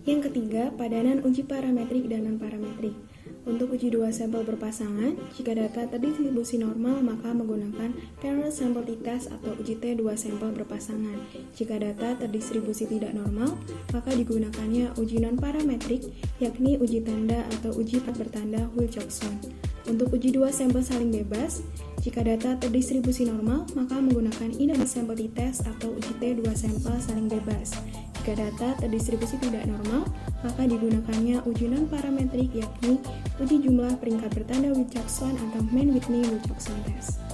Yang ketiga, padanan uji parametrik dan non-parametrik. Untuk uji dua sampel berpasangan, jika data terdistribusi normal maka menggunakan paired sample t-test atau uji T dua sampel berpasangan. Jika data terdistribusi tidak normal, maka digunakannya uji non-parametrik, yakni uji tanda atau uji bertanda Wilcoxon. Untuk uji dua sampel saling bebas, jika data terdistribusi normal, maka menggunakan index sample t-test atau uji T dua sampel saling bebas. Jika data terdistribusi tidak normal, maka digunakannya uji non-parametrik, yakni uji jumlah peringkat bertanda Wilcoxon atau Mann-Whitney-Wilcoxon test.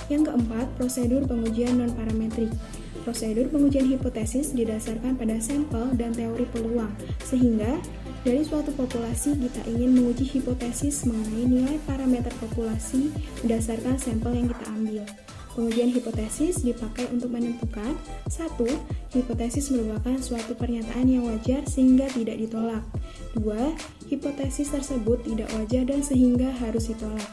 Yang keempat, prosedur pengujian non-parametrik. Prosedur pengujian hipotesis didasarkan pada sampel dan teori peluang, sehingga dari suatu populasi kita ingin menguji hipotesis mengenai nilai parameter populasi berdasarkan sampel yang kita ambil. Pengujian hipotesis dipakai untuk menentukan 1. Hipotesis merupakan suatu pernyataan yang wajar sehingga tidak ditolak. 2. Hipotesis tersebut tidak wajar dan sehingga harus ditolak.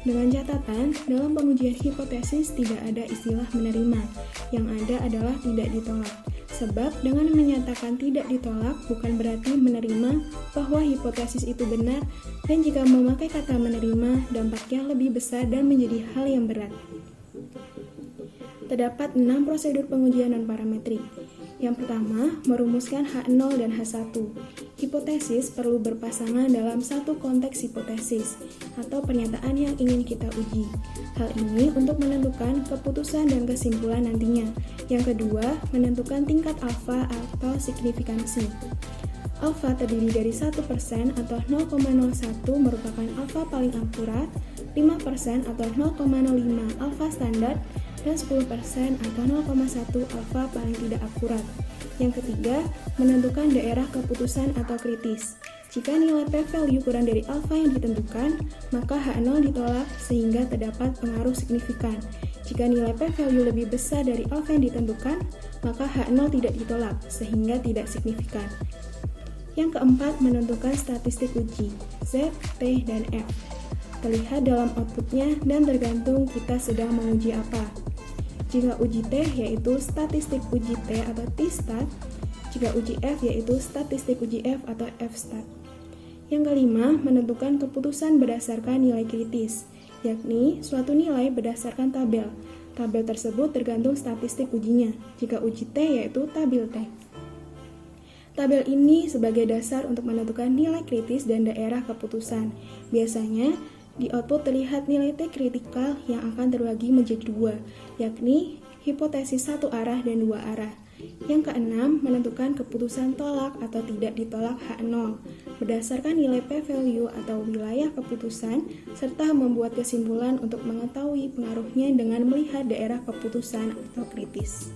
Dengan catatan, dalam pengujian hipotesis tidak ada istilah menerima, yang ada adalah tidak ditolak. Sebab dengan menyatakan tidak ditolak bukan berarti menerima bahwa hipotesis itu benar, dan jika memakai kata menerima, dampaknya lebih besar dan menjadi hal yang berat. Terdapat 6 prosedur pengujian non-parametrik. Yang pertama, merumuskan H0 dan H1. Hipotesis perlu berpasangan dalam satu konteks hipotesis atau pernyataan yang ingin kita uji. Hal ini untuk menentukan keputusan dan kesimpulan nantinya. Yang kedua, menentukan tingkat alfa atau signifikansi. Alfa terdiri dari 1% atau 0,01 merupakan alfa paling akurat, 5% atau 0,05 alfa standar, dan 10% atau 0,1 alfa paling tidak akurat. Yang ketiga, menentukan daerah keputusan atau kritis. Jika nilai p-value kurang dari alfa yang ditentukan, maka H0 ditolak sehingga terdapat pengaruh signifikan. Jika nilai p-value lebih besar dari alfa yang ditentukan, maka H0 tidak ditolak sehingga tidak signifikan. Yang keempat, menentukan statistik uji, Z, T, dan F. Terlihat dalam outputnya dan tergantung kita sedang menguji apa. Jika uji T yaitu statistik uji T atau T-stat, jika uji F yaitu statistik uji F atau F-stat. Yang kelima, menentukan keputusan berdasarkan nilai kritis, yakni suatu nilai berdasarkan tabel. Tabel tersebut tergantung statistik ujinya. Jika uji T yaitu tabel T. Tabel ini sebagai dasar untuk menentukan nilai kritis dan daerah keputusan. Biasanya, di output terlihat nilai T kritikal yang akan terbagi menjadi dua, yakni hipotesis satu arah dan dua arah. Yang keenam, menentukan keputusan tolak atau tidak ditolak H0 berdasarkan nilai p-value atau wilayah keputusan, serta membuat kesimpulan untuk mengetahui pengaruhnya dengan melihat daerah keputusan atau kritis.